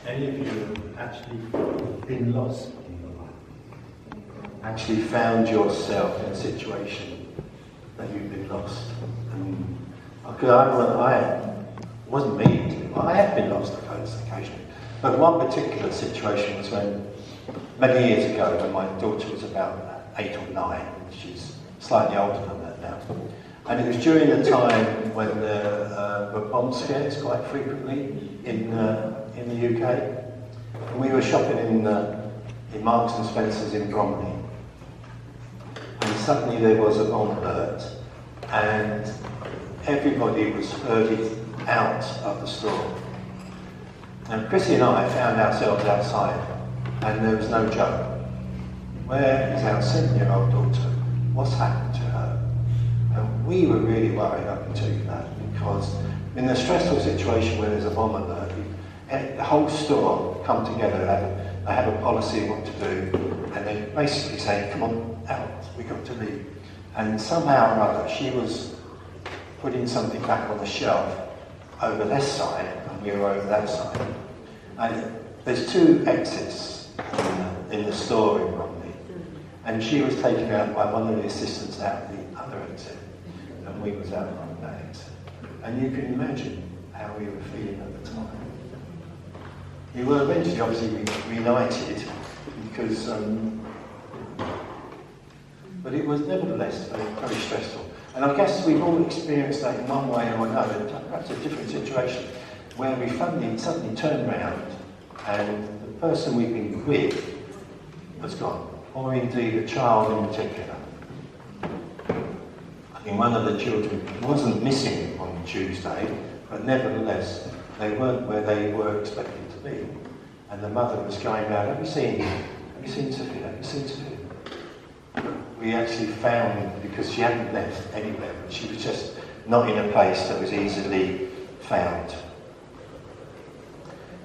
Any of you actually been lost in your life? Actually found yourself in a situation that you've been lost? And it wasn't me. I have been lost occasionally. But one particular situation was when, many years ago, when my daughter was about 8 or 9, she's slightly older than that now. And it was during the time when there were bomb scares quite frequently in the UK. And we were shopping in Marks and Spencer's in Bromley. And suddenly there was a bomb alert, and everybody was herded out of the store. And Chrissy and I found ourselves outside, and there was no joke. Where is our 7-year-old daughter? What's happened to her? And we were really worried up until that, because in a stressful situation where there's a bomb alert, the whole store come together. They have a policy of what to do, and they basically say, "Come on out, we've got to leave." And somehow or other, she was putting something back on the shelf over this side, and we were over that side. And there's 2 exits in the store in Bromley, and she was taken out by one of the assistants out the other exit, and we was out on that exit. And you can imagine how we were feeling at the time. We were eventually obviously reunited because, but it was nevertheless very stressful. And I guess we've all experienced that in one way or another, perhaps a different situation, where we suddenly turn around and the person we've been with has gone, or indeed a child in particular. I think one of the children wasn't missing on Tuesday, but nevertheless they weren't where they were expected to be. And the mother was going around, "Have you seen him? Have you seen Sophia? Have you seen Sophia?" We actually found, because she hadn't left anywhere, but she was just not in a place that was easily found.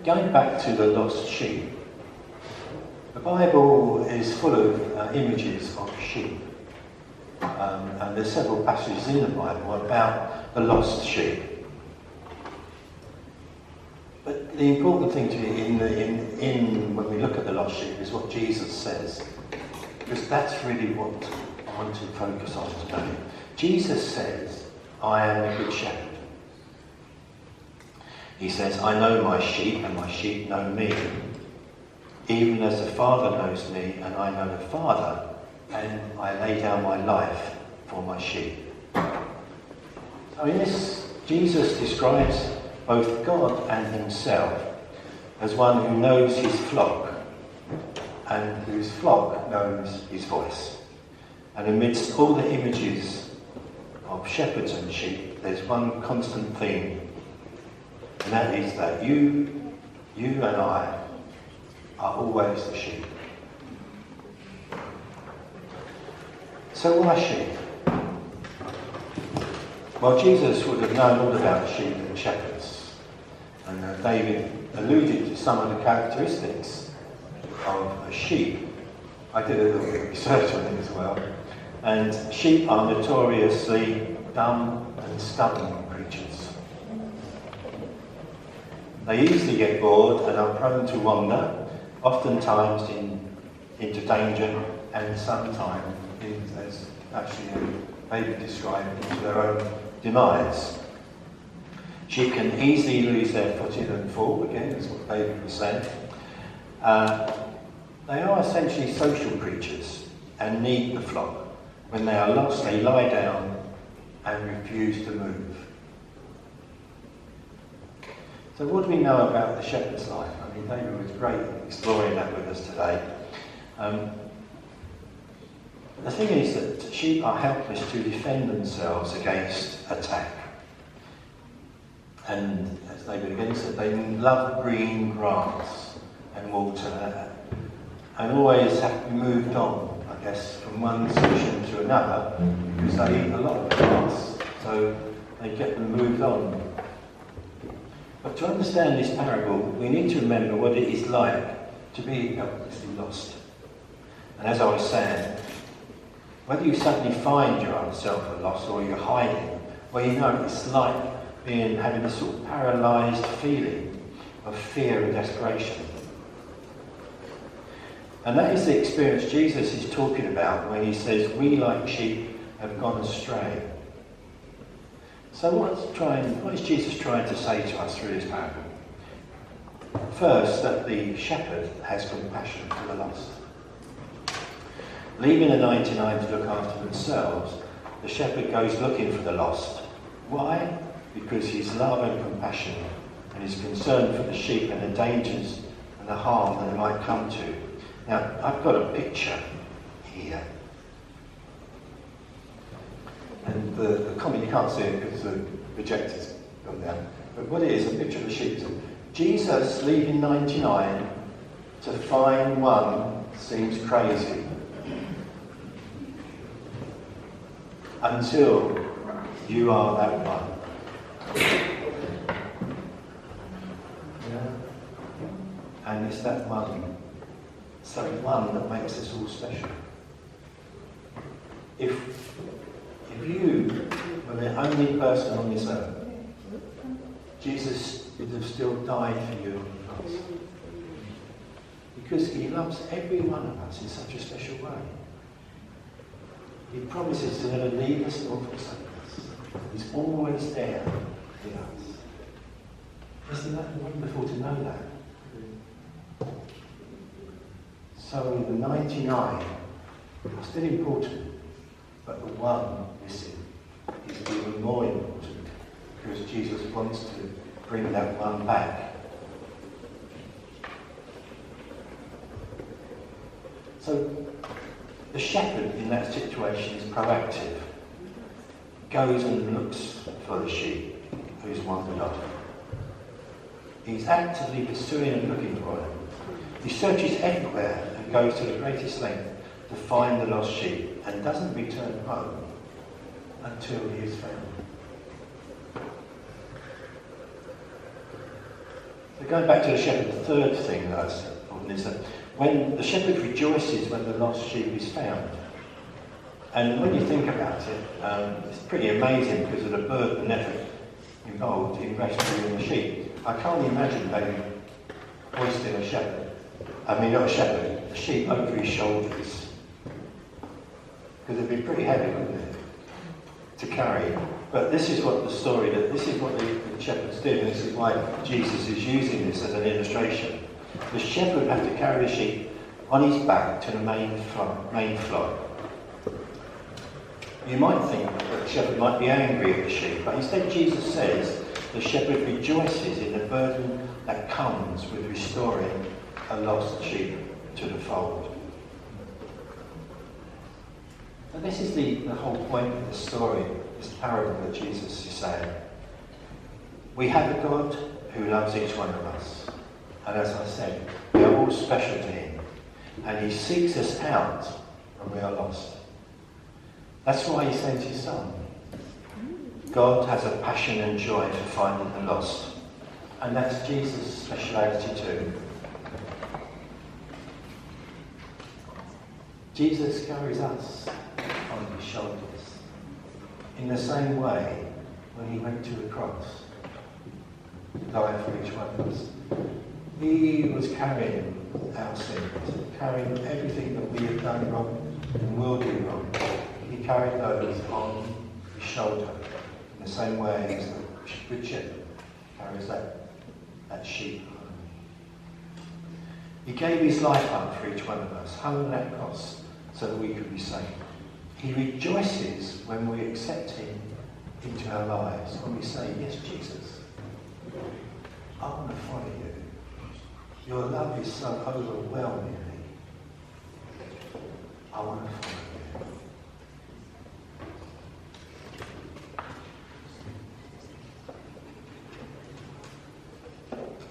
Going back to the lost sheep, the Bible is full of images of sheep. And there's several passages in the Bible about the lost sheep. But the important thing to when we look at the lost sheep is what Jesus says, because that's really what I want to focus on today. Jesus says, "I am the good shepherd." He says, "I know my sheep, and my sheep know me, even as the Father knows me, and I know the Father, and I lay down my life for my sheep." So in this, Jesus describes both God and himself as one who knows his flock, and whose flock knows his voice. And amidst all the images of shepherds and sheep, there's one constant theme, and that is that you and I are always the sheep. So why sheep? Well, Jesus would have known all about sheep and shepherds, and David alluded to some of the characteristics of a sheep. I did a little bit of research on it as well. And sheep are notoriously dumb and stubborn creatures. They easily get bored and are prone to wander, oftentimes into danger, and sometimes, as actually David described, into their own demise. Sheep can easily lose their footing and fall, again, is what David was saying. They are essentially social creatures and need the flock. When they are lost, they lie down and refuse to move. So what do we know about the shepherd's life? I mean, David was great at exploring that with us today. The thing is that sheep are helpless to defend themselves against attack. And as David again said, they love green grass and water, and always have to be moved on, I guess, from one section to another, because they eat a lot of grass, so they get them moved on. But to understand this parable, we need to remember what it is like to be helplessly lost. And as I was saying, whether you suddenly find yourself lost or you're hiding, well, you know it's like having a sort of paralysed feeling of fear and desperation. And that is the experience Jesus is talking about when he says, we like sheep have gone astray. So what is Jesus trying to say to us through this parable? First, that the shepherd has compassion for the lost. Leaving the 99 to look after themselves, the shepherd goes looking for the lost. Why? Because he's love and compassion, and he's concerned for the sheep and the dangers and the harm that they might come to. Now, I've got a picture here. And the comment, you can't see it because the projector's gone down. But what it is, a picture of the sheep. Jesus leaving 99 to find one seems crazy. Until you are that one. Yeah. And it's that one. It's that one that makes us all special. If you were the only person on this earth, Jesus would have still died for you on the cross. Because he loves every one of us in such a special way. He promises to never leave us nor forsake us. He's always there with us. Isn't that wonderful to know that? So the 99 are still important, but the one missing is even more important because Jesus wants to bring that one back. So the shepherd in that situation is proactive, goes and looks for the sheep who's wandered off. He's actively pursuing and looking for them. He searches everywhere and goes to the greatest length to find the lost sheep and doesn't return home until he is found. So going back to the shepherd, the third thing that I said is that when the shepherd rejoices when the lost sheep is found. And when you think about it, it's pretty amazing because of the burden and effort involved in rescuing the sheep. I can't imagine David hoisting a shepherd. I mean, not a shepherd, a sheep over his shoulders. Because it'd be pretty heavy, wouldn't it, to carry. But this is what the story, this is what the shepherds did, and this is why Jesus is using this as an illustration. The shepherd would have to carry the sheep on his back to the main flock. You might think that the shepherd might be angry at the sheep, but instead Jesus says the shepherd rejoices in the burden that comes with restoring a lost sheep to the fold. And this is the whole point of the story, this parable that Jesus is saying. We have a God who loves each one of us. And as I said, we are all special to him. And he seeks us out when we are lost. That's why he sent his son. God has a passion and joy for finding the lost. And that's Jesus' speciality too. Jesus carries us on his shoulders. In the same way, when he went to the cross to die for each one of us, he was carrying our sins, carrying everything that we have done wrong and will do wrong. He carried those on his shoulder in the same way as the good shepherd carries that sheep. He gave his life up for each one of us, hung on that cross so that we could be saved. He rejoices when we accept him into our lives, when we say, yes, Jesus, I want to follow you. Your love is so overwhelming me. I want to follow you.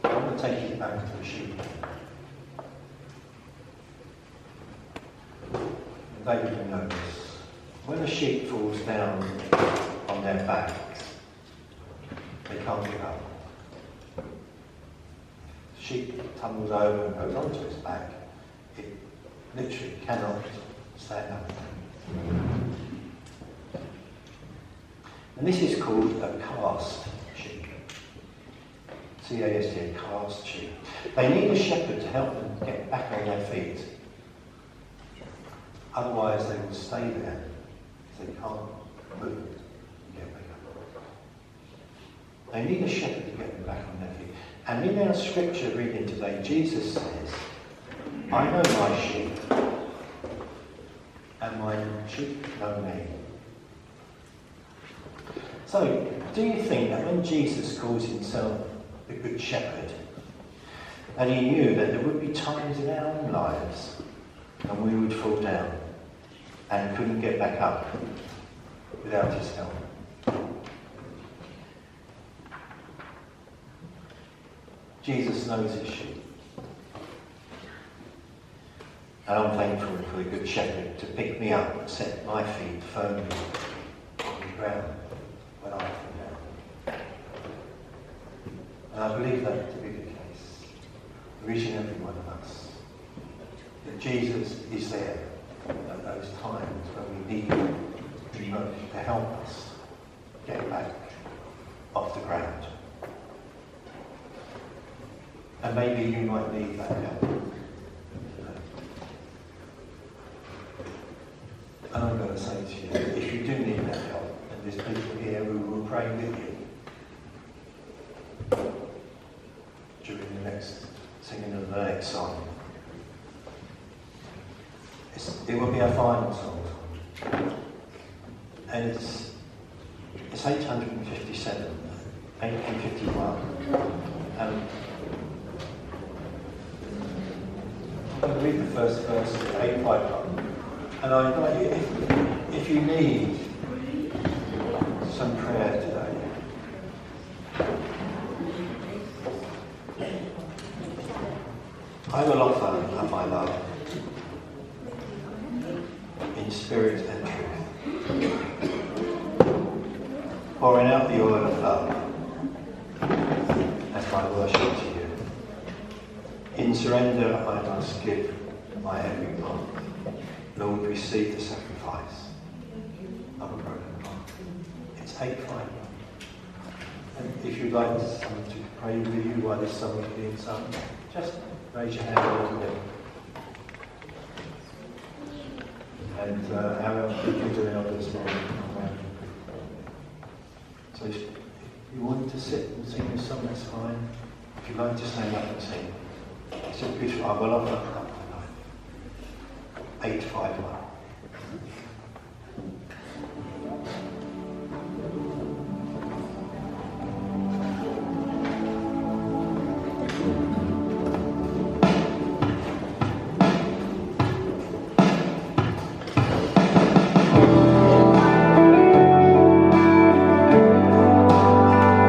I want to take you back to the sheep. David will know this. When a sheep falls down on their backs, they can't get up. The sheep tumbles over and goes onto its back. It literally cannot stand up. And this is called a cast sheep. C-A-S-T, cast sheep. They need a shepherd to help them get back on their feet. Otherwise they will stay there. They can't move and get back up. They need a shepherd to get them back on their feet. And in our scripture reading today, Jesus says, I know my sheep, and my sheep know me. So, do you think that when Jesus calls himself the Good Shepherd, and he knew that there would be times in our own lives when we would fall down and couldn't get back up without his help? Jesus knows his sheep. And I'm thankful for the Good Shepherd to pick me up and set my feet firmly on the ground when I fall down. And I believe that to be the case for each and every one of us. That Jesus is there at those times when we need him to help us get back off the ground. And maybe you might need that help. And I'm going to say to you, if you do need that help, and there's people here who will pray with you during the next singing of the next song. It will be our final song. And it's 857, 851. And I'm going to read the first verse, 851. And I invite you, if you need some prayer today, I will offer my love in spirit and truth, pouring out the oil of love as my worship to you. In surrender I must give my every part. Lord, receive the sacrifice of a broken heart. It's 851. And if you'd like someone to pray with you while this song is being sung, just raise your hand a little bit. And Aaron, you can do it this morning. So if you want to sit and sing this song, that's fine. If you'd like to stand up and sing, it's a beautiful, I will offer up tonight. 851.